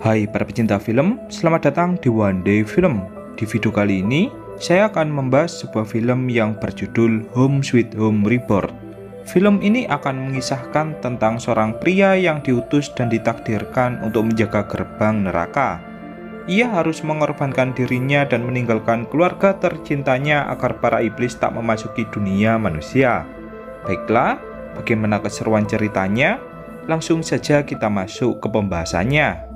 Hai para pecinta film, selamat datang di One Day Film. Di video kali ini, saya akan membahas sebuah film yang berjudul Home Sweet Home Reborn. Film ini akan mengisahkan tentang seorang pria yang diutus dan ditakdirkan untuk menjaga gerbang neraka. Ia harus mengorbankan dirinya dan meninggalkan keluarga tercintanya agar para iblis tak memasuki dunia manusia. Baiklah, bagaimana keseruan ceritanya? Langsung saja kita masuk ke pembahasannya.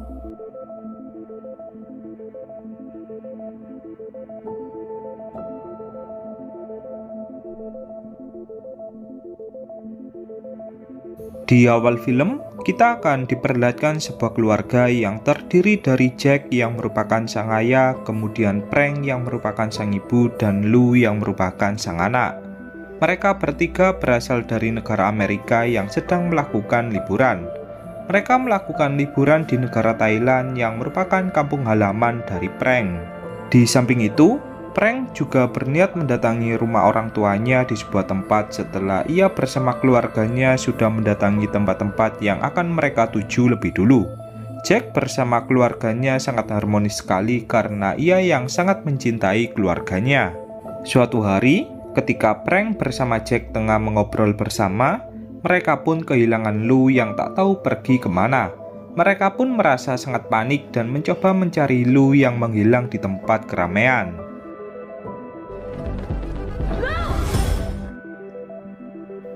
Di awal film, kita akan diperlihatkan sebuah keluarga yang terdiri dari Jack yang merupakan sang ayah, kemudian Frank yang merupakan sang ibu, dan Lou yang merupakan sang anak. Mereka bertiga berasal dari negara Amerika yang sedang melakukan liburan. Mereka melakukan liburan di negara Thailand yang merupakan kampung halaman dari Frank. Di samping itu, Frank juga berniat mendatangi rumah orang tuanya di sebuah tempat setelah ia bersama keluarganya sudah mendatangi tempat-tempat yang akan mereka tuju lebih dulu. Jack bersama keluarganya sangat harmonis sekali karena ia yang sangat mencintai keluarganya. Suatu hari, ketika Frank bersama Jack tengah mengobrol bersama, mereka pun kehilangan Lou yang tak tahu pergi kemana. Mereka pun merasa sangat panik dan mencoba mencari Lou yang menghilang di tempat keramaian.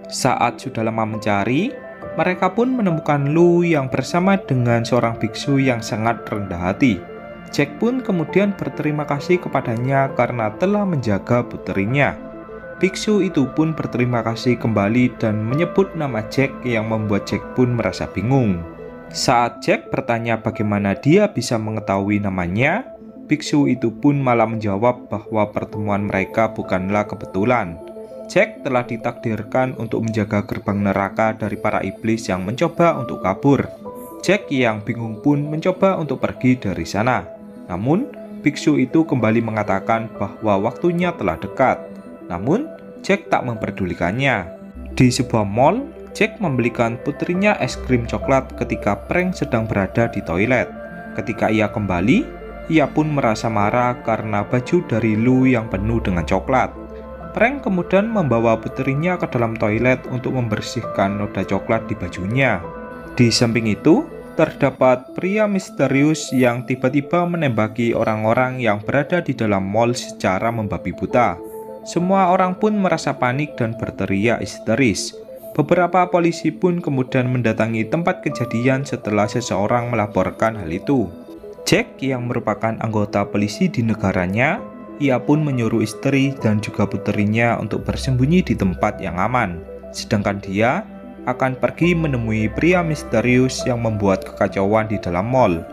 Saat sudah lama mencari, mereka pun menemukan Lou yang bersama dengan seorang biksu yang sangat rendah hati. Jack pun kemudian berterima kasih kepadanya karena telah menjaga puterinya. Biksu itu pun berterima kasih kembali dan menyebut nama Jack yang membuat Jack pun merasa bingung. Saat Jack bertanya bagaimana dia bisa mengetahui namanya, biksu itu pun malah menjawab bahwa pertemuan mereka bukanlah kebetulan. Jack telah ditakdirkan untuk menjaga gerbang neraka dari para iblis yang mencoba untuk kabur. Jack yang bingung pun mencoba untuk pergi dari sana. Namun, biksu itu kembali mengatakan bahwa waktunya telah dekat. Namun, Jack tak memperdulikannya. Di sebuah mall, Jack membelikan putrinya es krim coklat ketika Frank sedang berada di toilet. Ketika ia kembali, ia pun merasa marah karena baju dari Lou yang penuh dengan coklat. Frank kemudian membawa putrinya ke dalam toilet untuk membersihkan noda coklat di bajunya. Di samping itu, terdapat pria misterius yang tiba-tiba menembaki orang-orang yang berada di dalam mall secara membabi buta. Semua orang pun merasa panik dan berteriak histeris. Beberapa polisi pun kemudian mendatangi tempat kejadian setelah seseorang melaporkan hal itu. Jack yang merupakan anggota polisi di negaranya, ia pun menyuruh istri dan juga puterinya untuk bersembunyi di tempat yang aman. Sedangkan dia akan pergi menemui pria misterius yang membuat kekacauan di dalam mall.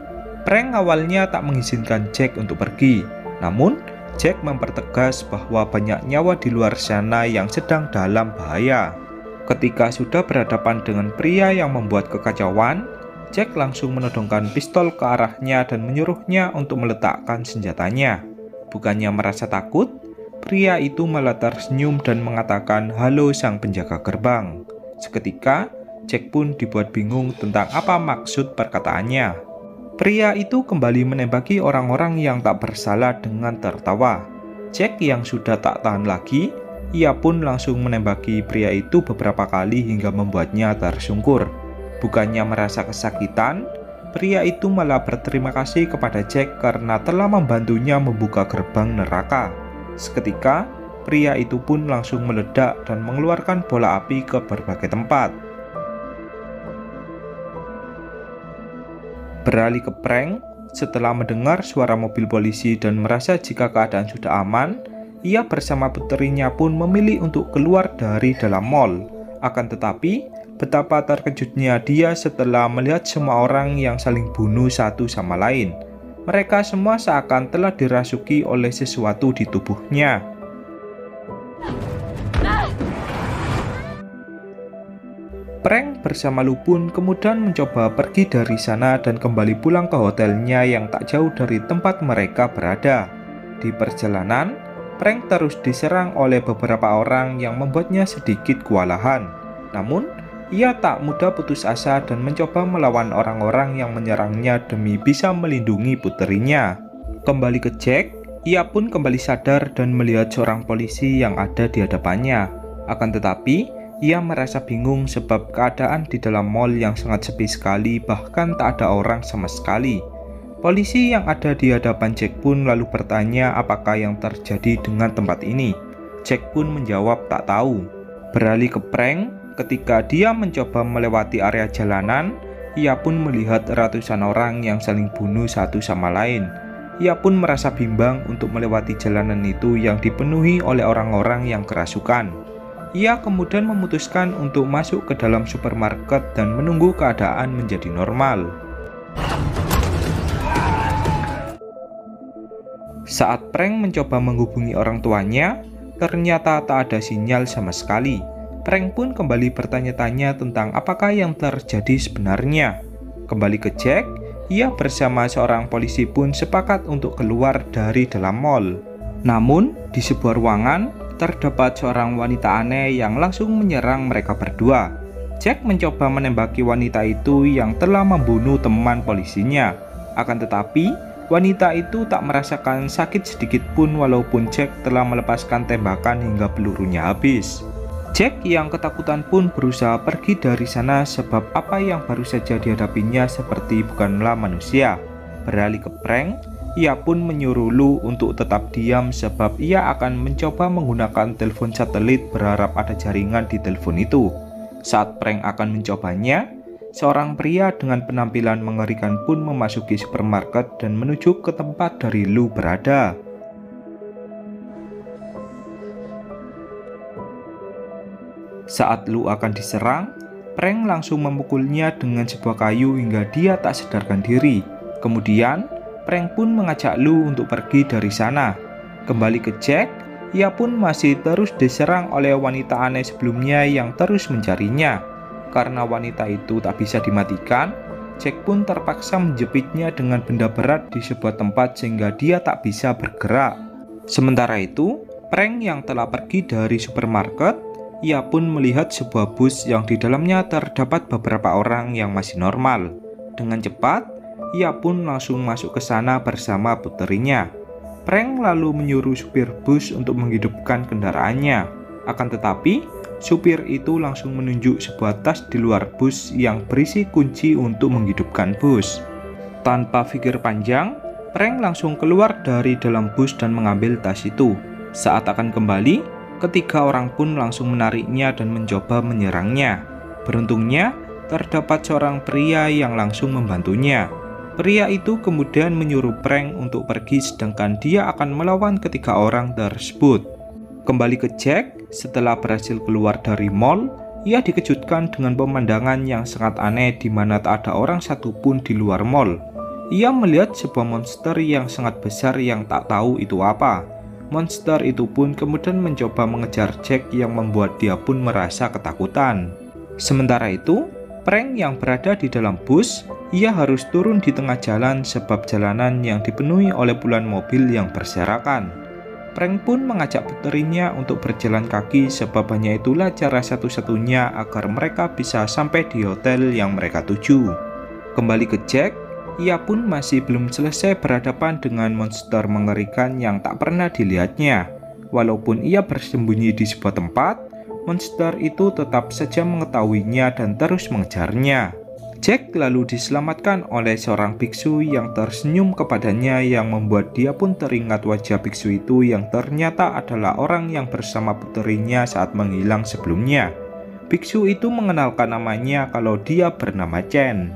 Frank awalnya tak mengizinkan Jack untuk pergi. Namun, Jack mempertegas bahwa banyak nyawa di luar sana yang sedang dalam bahaya. Ketika sudah berhadapan dengan pria yang membuat kekacauan, Jack langsung menodongkan pistol ke arahnya dan menyuruhnya untuk meletakkan senjatanya. Bukannya merasa takut, pria itu malah tersenyum dan mengatakan halo sang penjaga gerbang. Seketika, Jack pun dibuat bingung tentang apa maksud perkataannya. Pria itu kembali menembaki orang-orang yang tak bersalah dengan tertawa. Jack yang sudah tak tahan lagi, ia pun langsung menembaki pria itu beberapa kali hingga membuatnya tersungkur. Bukannya merasa kesakitan, pria itu malah berterima kasih kepada Jack karena telah membantunya membuka gerbang neraka. Seketika, pria itu pun langsung meledak dan mengeluarkan bola api ke berbagai tempat. Beralih ke Frank, setelah mendengar suara mobil polisi dan merasa jika keadaan sudah aman, ia bersama puterinya pun memilih untuk keluar dari dalam mall. Akan tetapi, betapa terkejutnya dia setelah melihat semua orang yang saling bunuh satu sama lain. Mereka semua seakan telah dirasuki oleh sesuatu di tubuhnya. Frank bersama Lou pun kemudian mencoba pergi dari sana dan kembali pulang ke hotelnya yang tak jauh dari tempat mereka berada. Di perjalanan, Frank terus diserang oleh beberapa orang yang membuatnya sedikit kewalahan. Namun, ia tak mudah putus asa dan mencoba melawan orang-orang yang menyerangnya demi bisa melindungi puterinya. Kembali ke Jack, ia pun kembali sadar dan melihat seorang polisi yang ada di hadapannya. Akan tetapi, ia merasa bingung sebab keadaan di dalam mall yang sangat sepi sekali, bahkan tak ada orang sama sekali. Polisi yang ada di hadapan Jack pun lalu bertanya apakah yang terjadi dengan tempat ini. Jack pun menjawab tak tahu. Beralih ke Frank, ketika dia mencoba melewati area jalanan, ia pun melihat ratusan orang yang saling bunuh satu sama lain. Ia pun merasa bimbang untuk melewati jalanan itu yang dipenuhi oleh orang-orang yang kerasukan. Ia kemudian memutuskan untuk masuk ke dalam supermarket dan menunggu keadaan menjadi normal. Saat Frank mencoba menghubungi orang tuanya, ternyata tak ada sinyal sama sekali. Frank pun kembali bertanya-tanya tentang apakah yang terjadi sebenarnya. Kembali ke Jack, ia bersama seorang polisi pun sepakat untuk keluar dari dalam mall. Namun, di sebuah ruangan, terdapat seorang wanita aneh yang langsung menyerang mereka berdua. Jack mencoba menembaki wanita itu yang telah membunuh teman polisinya. Akan tetapi, wanita itu tak merasakan sakit sedikit pun walaupun Jack telah melepaskan tembakan hingga pelurunya habis. Jack yang ketakutan pun berusaha pergi dari sana sebab apa yang baru saja dihadapinya seperti bukanlah manusia. Beralih ke Frank, ia pun menyuruh Lou untuk tetap diam sebab ia akan mencoba menggunakan telepon satelit berharap ada jaringan di telepon itu. Saat Frank akan mencobanya, seorang pria dengan penampilan mengerikan pun memasuki supermarket dan menuju ke tempat dari Lou berada. Saat Lou akan diserang, Frank langsung memukulnya dengan sebuah kayu hingga dia tak sadarkan diri. Kemudian, Frank pun mengajak Lou untuk pergi dari sana. Kembali ke Jack, ia pun masih terus diserang oleh wanita aneh sebelumnya yang terus mencarinya. Karena wanita itu tak bisa dimatikan, Jack pun terpaksa menjepitnya dengan benda berat di sebuah tempat sehingga dia tak bisa bergerak. Sementara itu, Frank yang telah pergi dari supermarket, ia pun melihat sebuah bus yang di dalamnya terdapat beberapa orang yang masih normal. Dengan cepat, ia pun langsung masuk ke sana bersama puterinya. Frank lalu menyuruh supir bus untuk menghidupkan kendaraannya. Akan tetapi, supir itu langsung menunjuk sebuah tas di luar bus yang berisi kunci untuk menghidupkan bus. Tanpa pikir panjang, Frank langsung keluar dari dalam bus dan mengambil tas itu. Saat akan kembali, ketiga orang pun langsung menariknya dan mencoba menyerangnya. Beruntungnya, terdapat seorang pria yang langsung membantunya. Pria itu kemudian menyuruh Frank untuk pergi sedangkan dia akan melawan ketiga orang tersebut. Kembali ke Jack, setelah berhasil keluar dari mall, ia dikejutkan dengan pemandangan yang sangat aneh di mana tak ada orang satupun di luar mall. Ia melihat sebuah monster yang sangat besar yang tak tahu itu apa. Monster itu pun kemudian mencoba mengejar Jack yang membuat dia pun merasa ketakutan. Sementara itu, Frank yang berada di dalam bus, ia harus turun di tengah jalan sebab jalanan yang dipenuhi oleh puluhan mobil yang berserakan. Frank pun mengajak puterinya untuk berjalan kaki sebab hanya itulah cara satu-satunya agar mereka bisa sampai di hotel yang mereka tuju. Kembali ke Jack, ia pun masih belum selesai berhadapan dengan monster mengerikan yang tak pernah dilihatnya. Walaupun ia bersembunyi di sebuah tempat, monster itu tetap saja mengetahuinya dan terus mengejarnya. Jack lalu diselamatkan oleh seorang biksu yang tersenyum kepadanya yang membuat dia pun teringat wajah biksu itu yang ternyata adalah orang yang bersama puterinya saat menghilang sebelumnya. Biksu itu mengenalkan namanya kalau dia bernama Chen.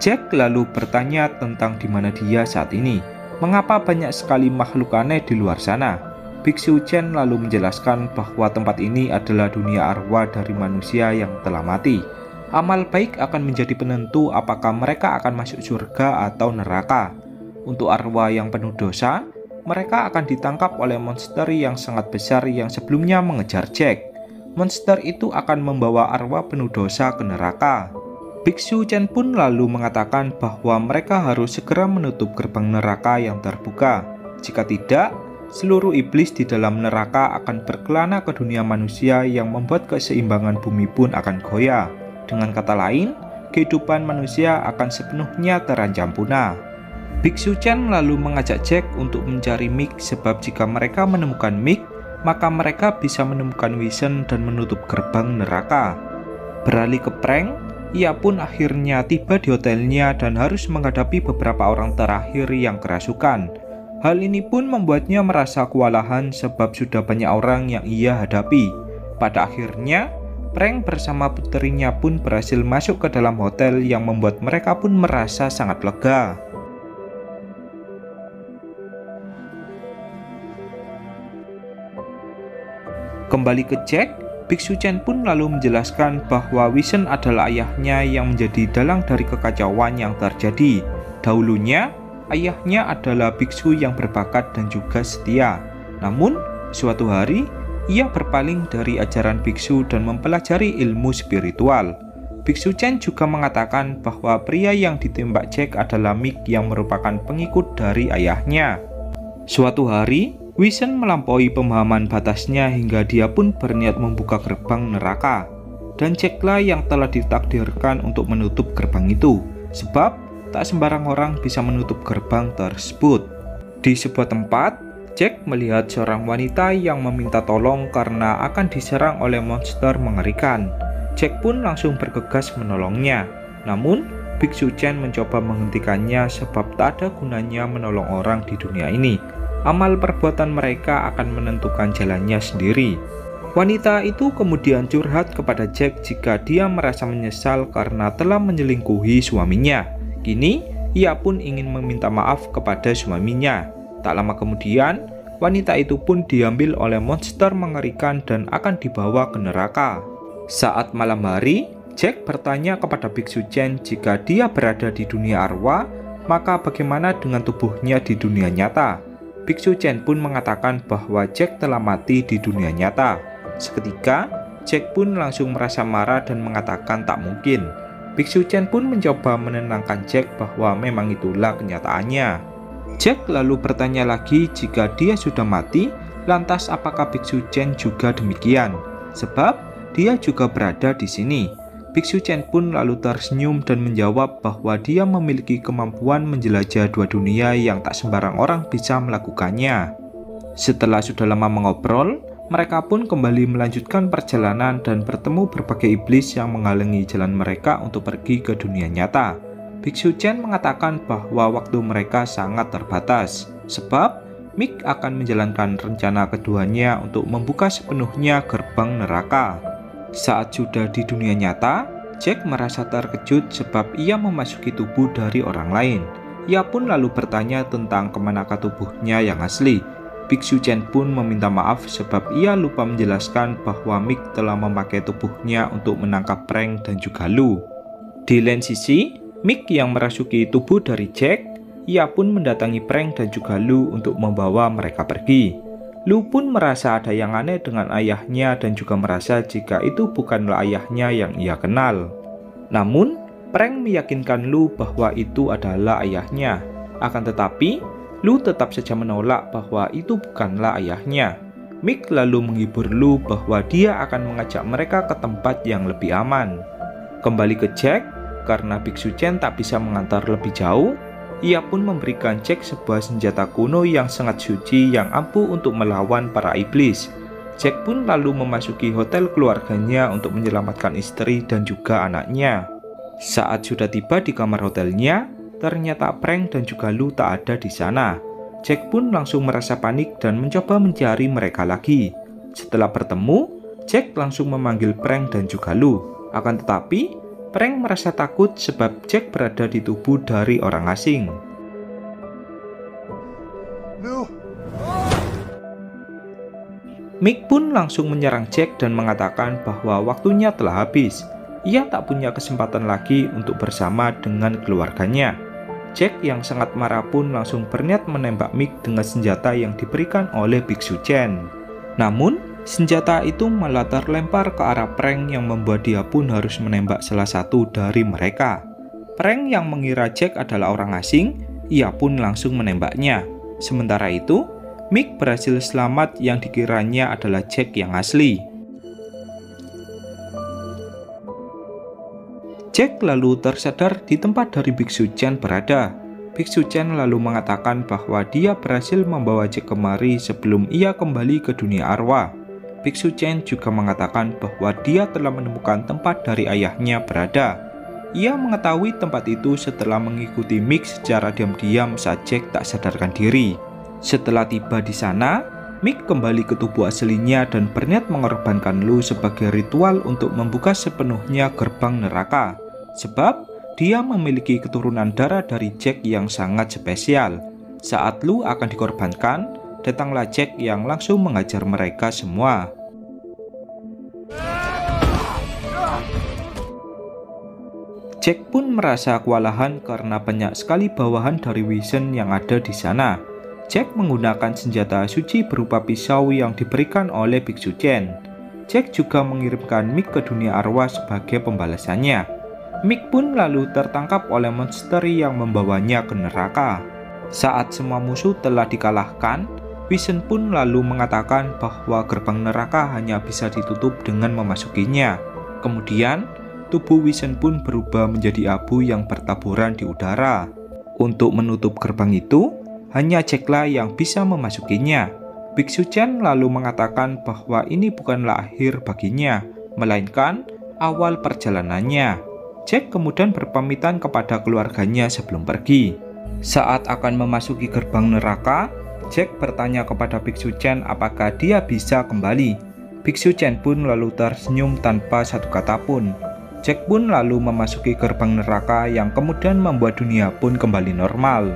Jack lalu bertanya tentang di mana dia saat ini. Mengapa banyak sekali makhluk aneh di luar sana? Biksu Chen lalu menjelaskan bahwa tempat ini adalah dunia arwah dari manusia yang telah mati. Amal baik akan menjadi penentu apakah mereka akan masuk surga atau neraka. Untuk arwah yang penuh dosa, mereka akan ditangkap oleh monster yang sangat besar yang sebelumnya mengejar Jack. Monster itu akan membawa arwah penuh dosa ke neraka. Biksu Chen pun lalu mengatakan bahwa mereka harus segera menutup gerbang neraka yang terbuka. Jika tidak, seluruh iblis di dalam neraka akan berkelana ke dunia manusia yang membuat keseimbangan bumi pun akan goyah. Dengan kata lain, kehidupan manusia akan sepenuhnya terancam punah. Biksu Chen lalu mengajak Jack untuk mencari Mick sebab jika mereka menemukan Mick, maka mereka bisa menemukan Vision dan menutup gerbang neraka. Beralih ke prank, ia pun akhirnya tiba di hotelnya dan harus menghadapi beberapa orang terakhir yang kerasukan. Hal ini pun membuatnya merasa kewalahan sebab sudah banyak orang yang ia hadapi. Pada akhirnya, prank bersama puterinya pun berhasil masuk ke dalam hotel yang membuat mereka pun merasa sangat lega. Kembali ke Jack, Biksu Chen pun lalu menjelaskan bahwa Vision adalah ayahnya yang menjadi dalang dari kekacauan yang terjadi. Dahulunya, ayahnya adalah biksu yang berbakat dan juga setia. Namun, suatu hari, ia berpaling dari ajaran biksu dan mempelajari ilmu spiritual. Biksu Chen juga mengatakan bahwa pria yang ditembak Jack adalah Mick yang merupakan pengikut dari ayahnya. Suatu hari, Vision melampaui pemahaman batasnya hingga dia pun berniat membuka gerbang neraka. Dan Jacklah yang telah ditakdirkan untuk menutup gerbang itu, sebab tak sembarang orang bisa menutup gerbang tersebut. Di sebuah tempat, Jack melihat seorang wanita yang meminta tolong karena akan diserang oleh monster mengerikan. Jack pun langsung bergegas menolongnya. Namun, Biksu Chen mencoba menghentikannya sebab tak ada gunanya menolong orang di dunia ini. Amal perbuatan mereka akan menentukan jalannya sendiri. Wanita itu kemudian curhat kepada Jack jika dia merasa menyesal karena telah menyelingkuhi suaminya. Kini, ia pun ingin meminta maaf kepada suaminya. Tak lama kemudian, wanita itu pun diambil oleh monster mengerikan dan akan dibawa ke neraka. Saat malam hari, Jack bertanya kepada Biksu Chen jika dia berada di dunia arwah, maka bagaimana dengan tubuhnya di dunia nyata? Biksu Chen pun mengatakan bahwa Jack telah mati di dunia nyata. Seketika, Jack pun langsung merasa marah dan mengatakan tak mungkin. Biksu Chen pun mencoba menenangkan Jack bahwa memang itulah kenyataannya. Jack lalu bertanya lagi jika dia sudah mati, lantas apakah Biksu Chen juga demikian? Sebab dia juga berada di sini. Biksu Chen pun lalu tersenyum dan menjawab bahwa dia memiliki kemampuan menjelajah dua dunia yang tak sembarang orang bisa melakukannya. Setelah sudah lama mengobrol, mereka pun kembali melanjutkan perjalanan dan bertemu berbagai iblis yang menghalangi jalan mereka untuk pergi ke dunia nyata. Biksu Chen mengatakan bahwa waktu mereka sangat terbatas, sebab Mick akan menjalankan rencana keduanya untuk membuka sepenuhnya gerbang neraka. Saat sudah di dunia nyata, Jack merasa terkejut sebab ia memasuki tubuh dari orang lain. Ia pun lalu bertanya tentang kemanakah tubuhnya yang asli. Biksu Chen pun meminta maaf sebab ia lupa menjelaskan bahwa Mick telah memakai tubuhnya untuk menangkap Prank dan juga Lu. Di lain sisi, Mick yang merasuki tubuh dari Jack, ia pun mendatangi Prank dan juga Lu untuk membawa mereka pergi. Lu pun merasa ada yang aneh dengan ayahnya dan juga merasa jika itu bukanlah ayahnya yang ia kenal. Namun, Prank meyakinkan Lu bahwa itu adalah ayahnya. Akan tetapi, Lu tetap saja menolak bahwa itu bukanlah ayahnya. Mick lalu menghibur Lu bahwa dia akan mengajak mereka ke tempat yang lebih aman. Kembali ke Jack, karena Biksu Chen tak bisa mengantar lebih jauh, ia pun memberikan Jack sebuah senjata kuno yang sangat suci yang ampuh untuk melawan para iblis. Jack pun lalu memasuki hotel keluarganya untuk menyelamatkan istri dan juga anaknya. Saat sudah tiba di kamar hotelnya, ternyata Prank dan juga Lu tak ada di sana. Jack pun langsung merasa panik dan mencoba mencari mereka lagi. Setelah bertemu, Jack langsung memanggil Prank dan juga Lu. Akan tetapi, Prank merasa takut sebab Jack berada di tubuh dari orang asing. Mick pun langsung menyerang Jack dan mengatakan bahwa waktunya telah habis. Ia tak punya kesempatan lagi untuk bersama dengan keluarganya. Jack yang sangat marah pun langsung berniat menembak Mick dengan senjata yang diberikan oleh Biksu Chen. Namun, senjata itu malah terlempar ke arah Prank yang membuat dia pun harus menembak salah satu dari mereka. Prank yang mengira Jack adalah orang asing, ia pun langsung menembaknya. Sementara itu, Mick berhasil selamat yang dikiranya adalah Jack yang asli. Jack lalu tersadar di tempat dari Biksu Chen berada. Biksu Chen lalu mengatakan bahwa dia berhasil membawa Jack kemari sebelum ia kembali ke dunia arwah. Biksu Chen juga mengatakan bahwa dia telah menemukan tempat dari ayahnya berada. Ia mengetahui tempat itu setelah mengikuti Mick secara diam-diam saat Jack tak sadarkan diri. Setelah tiba di sana, Mick kembali ke tubuh aslinya dan berniat mengorbankan Lu sebagai ritual untuk membuka sepenuhnya gerbang neraka. Sebab dia memiliki keturunan darah dari Jack yang sangat spesial. Saat Lu akan dikorbankan, datanglah Jack yang langsung mengajar mereka semua. Jack pun merasa kewalahan karena banyak sekali bawahan dari Vision yang ada di sana. Jack menggunakan senjata suci berupa pisau yang diberikan oleh Biksu Chen. Jack juga mengirimkan Mick ke dunia arwah sebagai pembalasannya. Mick pun lalu tertangkap oleh monster yang membawanya ke neraka. Saat semua musuh telah dikalahkan, Vision pun lalu mengatakan bahwa gerbang neraka hanya bisa ditutup dengan memasukinya. Kemudian, tubuh Vision pun berubah menjadi abu yang bertaburan di udara. Untuk menutup gerbang itu, hanya Jack-lah yang bisa memasukinya. Biksu Chen lalu mengatakan bahwa ini bukanlah akhir baginya, melainkan awal perjalanannya. Jack kemudian berpamitan kepada keluarganya sebelum pergi. Saat akan memasuki gerbang neraka, Jack bertanya kepada Biksu Chen apakah dia bisa kembali. Biksu Chen pun lalu tersenyum tanpa satu kata pun. Jack pun lalu memasuki gerbang neraka yang kemudian membuat dunia pun kembali normal.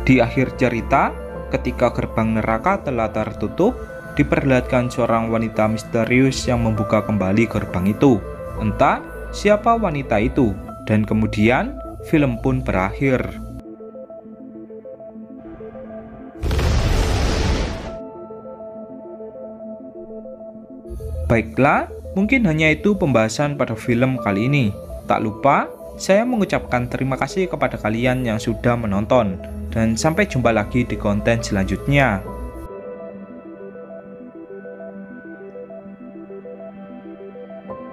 Di akhir cerita, ketika gerbang neraka telah tertutup, diperlihatkan seorang wanita misterius yang membuka kembali gerbang itu. Entah siapa wanita itu, dan kemudian film pun berakhir. Baiklah, mungkin hanya itu pembahasan pada film kali ini. Tak lupa, saya mengucapkan terima kasih kepada kalian yang sudah menonton, dan sampai jumpa lagi di konten selanjutnya.